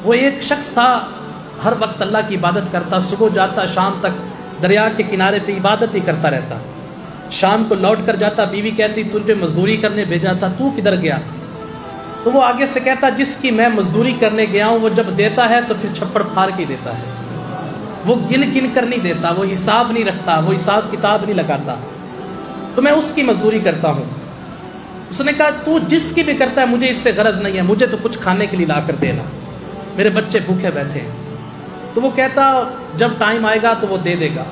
وہ ایک شخص تھا، ہر وقت اللہ کی عبادت کرتا، صبح جاتا شام تک دریا کے کنارے پہ عبادت ہی کرتا رہتا، شام کو لوٹ کر جاتا، بیوی کہتی تجھے مزدوری کرنے بھیجا تھا، تو کدھر گیا؟ تو وہ آگے سے کہتا جس کی میں مزدوری کرنے گیا ہوں وہ جب دیتا ہے تو پھر چھپڑ پھاڑ کے دیتا ہے، وہ گن گن کر نہیں دیتا، وہ حساب نہیں رکھتا، وہ حساب کتاب نہیں لگاتا، تو میں اس کی مزدوری کرتا ہوں۔ اس نے کہا تو جس کی بھی کرتا ہے مجھے اس سے غرض نہیں ہے، مجھے تو کچھ کھانے کے لیے لا کر دینا، میرے بچے بھوکے بیٹھے ہیں۔ تو وہ کہتا جب ٹائم آئے گا تو وہ دے دے گا۔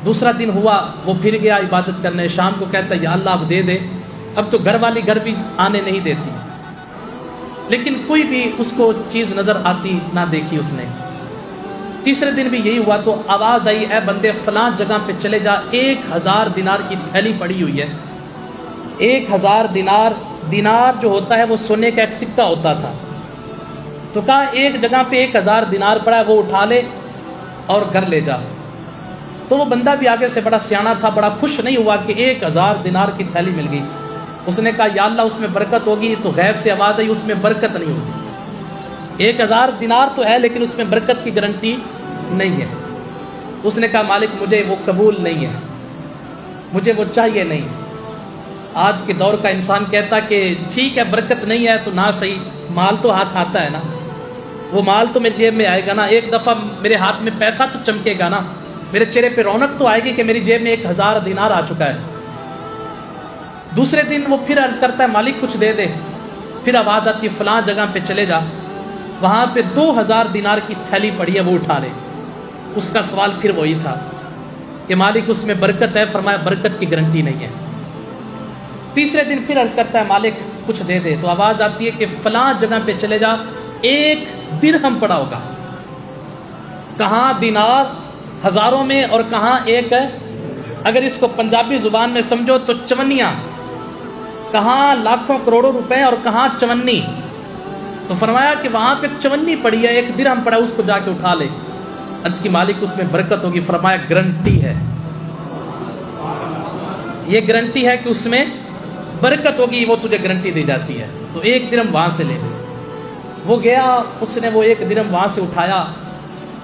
دوسرا دن ہوا، وہ پھر گیا عبادت کرنے، شام کو کہتا یا اللہ اب دے دے، اب تو گھر والی گھر بھی آنے نہیں دیتی، لیکن کوئی بھی اس کو چیز نظر آتی نہ دیکھی اس نے۔ تیسرے دن بھی یہی ہوا تو آواز آئی اے بندے فلاں جگہ پہ چلے جا، 1000 دینار کی تھیلی پڑی ہوئی ہے۔ 1000 دینار جو ہوتا ہے وہ سونے کا ایک سکہ ہوتا تھا، تو کہا ایک جگہ پہ 1000 دینار پڑا ہے، وہ اٹھا لے اور گھر لے جا۔ تو وہ بندہ بھی آگے سے بڑا سیانا تھا، بڑا خوش نہیں ہوا کہ 1000 دینار کی تھیلی مل گئی۔ اس نے کہا یا اللہ اس میں برکت ہوگی، تو غیب سے آواز آئی اس میں برکت نہیں ہوگی، 1000 دینار تو ہے لیکن اس میں برکت کی گارنٹی نہیں ہے۔ اس نے کہا مالک مجھے وہ قبول نہیں ہے، مجھے وہ چاہیے نہیں۔ آج کے دور کا انسان کہتا کہ ٹھیک ہے برکت نہیں ہے تو نہ صحیح، مال تو ہاتھ آتا ہے نا، وہ مال تو میری جیب میں آئے گا نا، ایک دفعہ میرے ہاتھ میں پیسہ تو چمکے گا نا، میرے چہرے پہ رونق تو آئے گی کہ میری جیب میں 1000 دینار آ چکا ہے۔ دوسرے دن وہ پھر عرض کرتا ہے مالک کچھ دے دے، پھر آواز آتی ہے فلاں جگہ پہ چلے جا، وہاں پہ 2000 دینار کی تھیلی پڑی ہے، وہ اٹھا لے۔ اس کا سوال پھر وہی تھا کہ مالک اس میں برکت ہے، فرمایا برکت کی گارنٹی نہیں ہے۔ تیسرے دن پھر عرض کرتا ہے مالک کچھ دے دے، تو آواز آتی ہے کہ فلاں جگہ پہ چلے جا، 1 درہم پڑا ہوگا، کہاں دینار ہزاروں میں اور کہاں ایک ہے، اگر اس کو پنجابی زبان میں سمجھو تو چونیاں، کہاں لاکھوں کروڑوں روپے اور کہاں چونی۔ تو فرمایا کہ وہاں پہ چونی پڑی ہے، 1 درہم پڑا ہے، اس کو جا کے اٹھا لے۔ عرض کی مالک اس میں برکت ہوگی، فرمایا گارنٹی ہے، یہ گارنٹی ہے کہ اس میں برکت ہوگی، وہ تجھے گارنٹی دی جاتی ہے۔ تو 1 درہم وہاں سے لے لے۔ وہ گیا، اس نے وہ 1 درہم وہاں سے اٹھایا،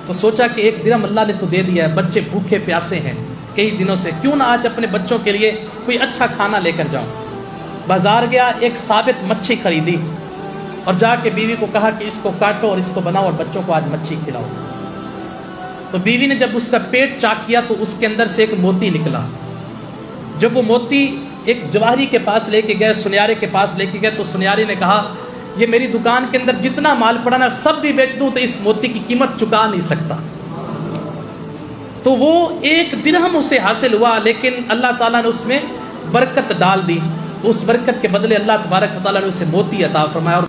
تو سوچا کہ 1 درہم اللہ نے تو دے دیا ہے، بچے بھوکے پیاسے ہیں کئی دنوں سے، کیوں نہ آج اپنے بچوں کے لیے کوئی اچھا کھانا لے کر جاؤں۔ بازار گیا، ایک ثابت مچھی خریدی اور جا کے بیوی کو کہا کہ اس کو کاٹو اور اس کو بناؤ اور بچوں کو آج مچھی کھلاؤ۔ تو بیوی نے جب اس کا پیٹ چاک کیا تو اس کے اندر سے ایک موتی نکلا۔ جب وہ موتی ایک جواہری کے پاس لے کے گئے، سنیارے کے پاس لے کے گئے، تو سنیارے نے کہا یہ میری دکان کے اندر جتنا مال پڑا نا سب بھی بیچ دوں تو اس موتی کی قیمت چکا نہیں سکتا۔ تو وہ 1 درہم اسے حاصل ہوا، لیکن اللہ تعالیٰ نے اس میں برکت ڈال دی، اس برکت کے بدلے اللہ تبارک و تعالیٰ نے اسے موتی عطا فرمایا۔ اور